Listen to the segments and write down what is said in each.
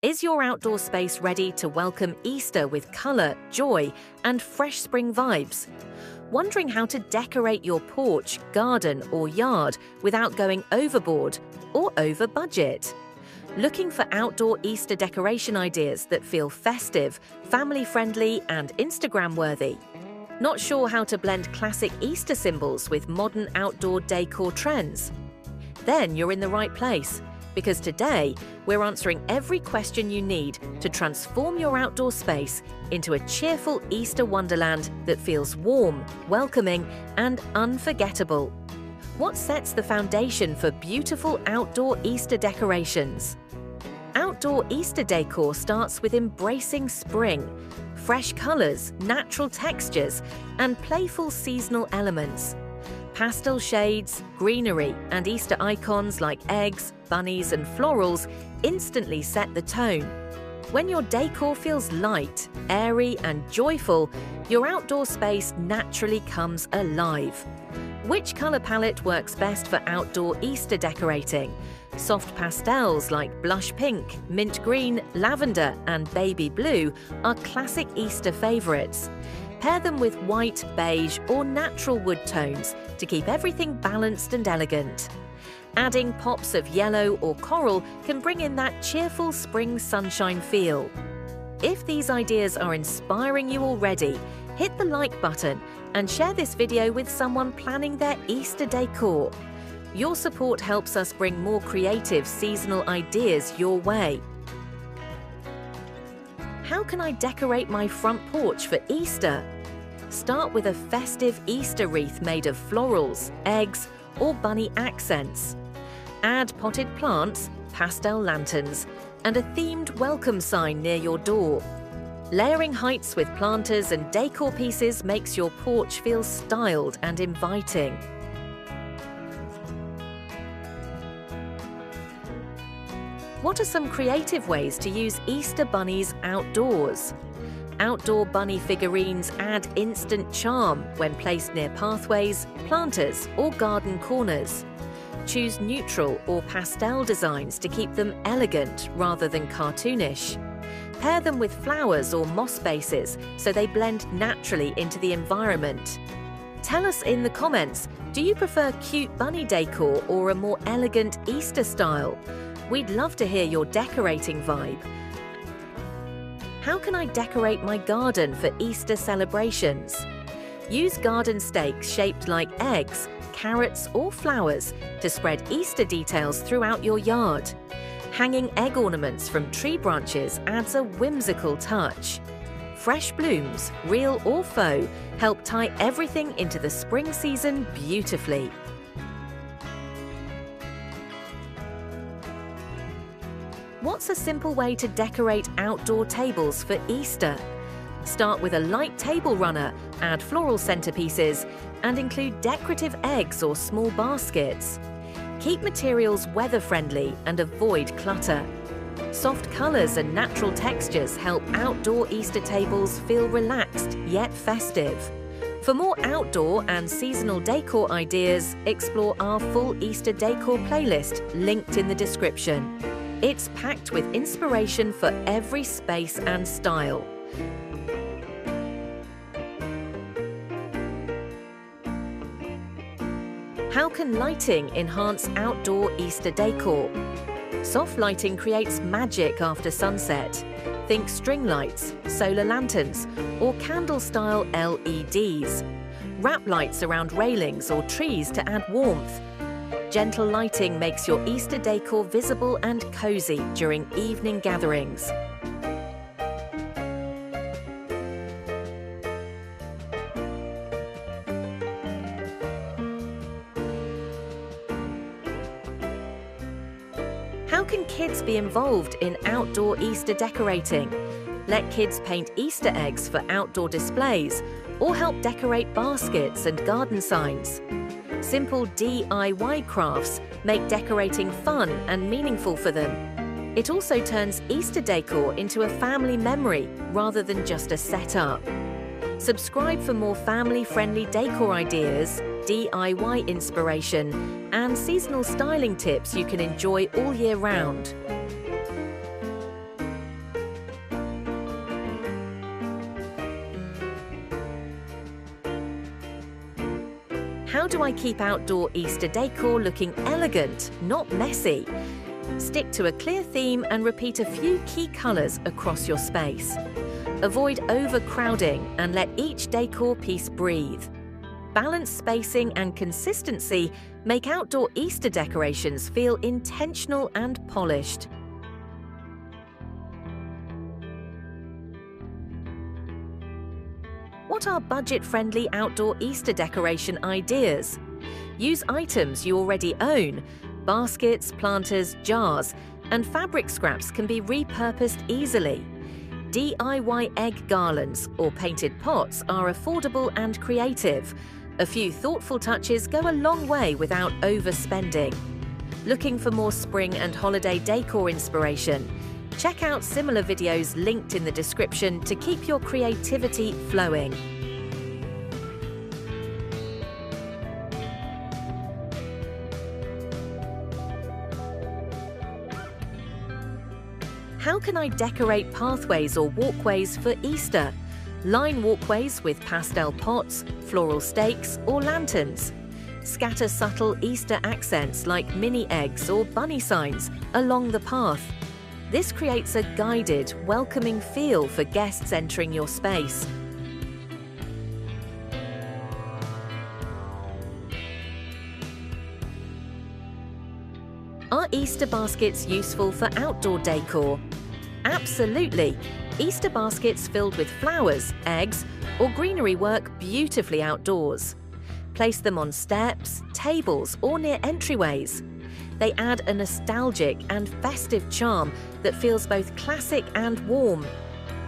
Is your outdoor space ready to welcome Easter with colour, joy, and fresh spring vibes? Wondering how to decorate your porch, garden, or yard without going overboard or over budget? Looking for outdoor Easter decoration ideas that feel festive, family-friendly, and Instagram-worthy? Not sure how to blend classic Easter symbols with modern outdoor decor trends? Then you're in the right place, because today we're answering every question you need to transform your outdoor space into a cheerful Easter wonderland that feels warm, welcoming, and unforgettable. What sets the foundation for beautiful outdoor Easter decorations? Outdoor Easter decor starts with embracing spring, fresh colours, natural textures, and playful seasonal elements. Pastel shades, greenery, and Easter icons like eggs, bunnies, and florals instantly set the tone. When your decor feels light, airy, and joyful, your outdoor space naturally comes alive. Which colour palette works best for outdoor Easter decorating? Soft pastels like blush pink, mint green, lavender, and baby blue are classic Easter favourites. Pair them with white, beige, or natural wood tones to keep everything balanced and elegant. Adding pops of yellow or coral can bring in that cheerful spring sunshine feel. If these ideas are inspiring you already, hit the like button and share this video with someone planning their Easter decor. Your support helps us bring more creative seasonal ideas your way. How can I decorate my front porch for Easter? Start with a festive Easter wreath made of florals, eggs, or bunny accents. Add potted plants, pastel lanterns, and a themed welcome sign near your door. Layering heights with planters and decor pieces makes your porch feel styled and inviting. What are some creative ways to use Easter bunnies outdoors? Outdoor bunny figurines add instant charm when placed near pathways, planters, or garden corners. Choose neutral or pastel designs to keep them elegant rather than cartoonish. Pair them with flowers or moss bases so they blend naturally into the environment. Tell us in the comments, do you prefer cute bunny decor or a more elegant Easter style? We'd love to hear your decorating vibe. How can I decorate my garden for Easter celebrations? Use garden stakes shaped like eggs, carrots, or flowers to spread Easter details throughout your yard. Hanging egg ornaments from tree branches adds a whimsical touch. Fresh blooms, real or faux, help tie everything into the spring season beautifully. What's a simple way to decorate outdoor tables for Easter? Start with a light table runner, add floral centerpieces, and include decorative eggs or small baskets. Keep materials weather-friendly and avoid clutter. Soft colors and natural textures help outdoor Easter tables feel relaxed yet festive. For more outdoor and seasonal decor ideas, explore our full Easter decor playlist linked in the description. It's packed with inspiration for every space and style. How can lighting enhance outdoor Easter decor? Soft lighting creates magic after sunset. Think string lights, solar lanterns, or candle-style LEDs. Wrap lights around railings or trees to add warmth. Gentle lighting makes your Easter decor visible and cozy during evening gatherings. How can kids be involved in outdoor Easter decorating? Let kids paint Easter eggs for outdoor displays or help decorate baskets and garden signs. Simple DIY crafts make decorating fun and meaningful for them. It also turns Easter decor into a family memory rather than just a setup. Subscribe for more family-friendly decor ideas, DIY inspiration, and seasonal styling tips you can enjoy all year round. How do I keep outdoor Easter decor looking elegant, not messy? Stick to a clear theme and repeat a few key colours across your space. Avoid overcrowding and let each decor piece breathe. Balanced spacing and consistency make outdoor Easter decorations feel intentional and polished. What are budget-friendly outdoor Easter decoration ideas? Use items you already own. Baskets, planters, jars, and fabric scraps can be repurposed easily. DIY egg garlands or painted pots are affordable and creative. A few thoughtful touches go a long way without overspending. Looking for more spring and holiday decor inspiration? Check out similar videos linked in the description to keep your creativity flowing. How can I decorate pathways or walkways for Easter? Line walkways with pastel pots, floral stakes, or lanterns. Scatter subtle Easter accents like mini eggs or bunny signs along the path. This creates a guided, welcoming feel for guests entering your space. Are Easter baskets useful for outdoor decor? Absolutely! Easter baskets filled with flowers, eggs, or greenery work beautifully outdoors. Place them on steps, tables, or near entryways. They add a nostalgic and festive charm that feels both classic and warm.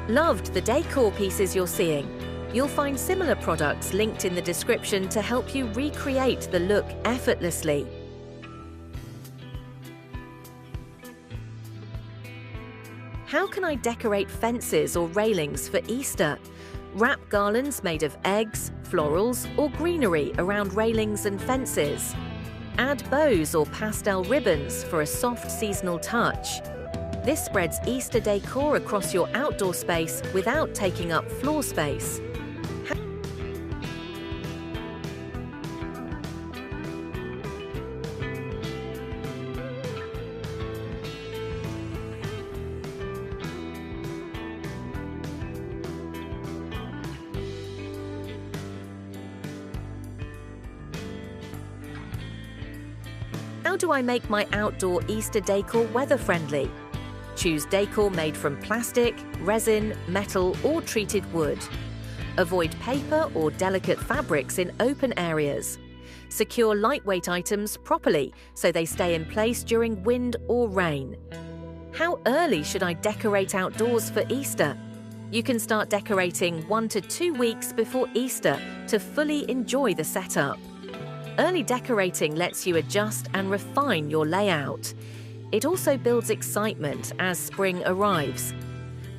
Loved the decor pieces you're seeing? You'll find similar products linked in the description to help you recreate the look effortlessly. How can I decorate fences or railings for Easter? Wrap garlands made of eggs, florals, or greenery around railings and fences. Add bows or pastel ribbons for a soft seasonal touch. This spreads Easter decor across your outdoor space without taking up floor space. How do I make my outdoor Easter decor weather-friendly? Choose decor made from plastic, resin, metal, or treated wood. Avoid paper or delicate fabrics in open areas. Secure lightweight items properly so they stay in place during wind or rain. How early should I decorate outdoors for Easter? You can start decorating 1 to 2 weeks before Easter to fully enjoy the setup. Early decorating lets you adjust and refine your layout. It also builds excitement as spring arrives.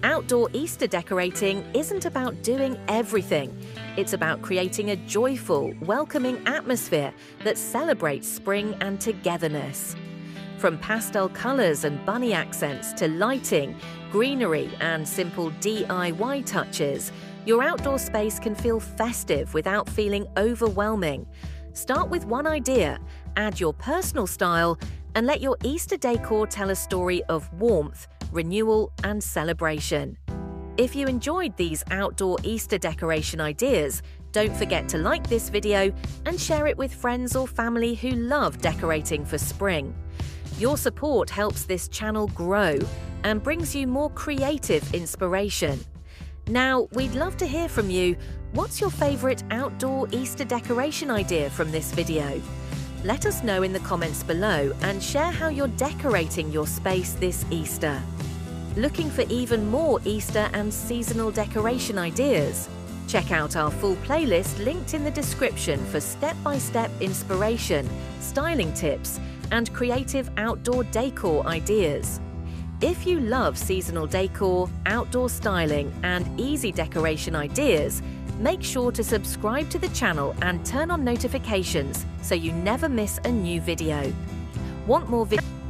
Outdoor Easter decorating isn't about doing everything. It's about creating a joyful, welcoming atmosphere that celebrates spring and togetherness. From pastel colors and bunny accents to lighting, greenery, and simple DIY touches, your outdoor space can feel festive without feeling overwhelming. Start with one idea, add your personal style, and let your Easter decor tell a story of warmth, renewal, and celebration. If you enjoyed these outdoor Easter decoration ideas, don't forget to like this video and share it with friends or family who love decorating for spring. Your support helps this channel grow and brings you more creative inspiration. Now, we'd love to hear from you. What's your favourite outdoor Easter decoration idea from this video? Let us know in the comments below and share how you're decorating your space this Easter. Looking for even more Easter and seasonal decoration ideas? Check out our full playlist linked in the description for step-by-step inspiration, styling tips, and creative outdoor decor ideas. If you love seasonal decor, outdoor styling, and easy decoration ideas, make sure to subscribe to the channel and turn on notifications so you never miss a new video. Want more videos?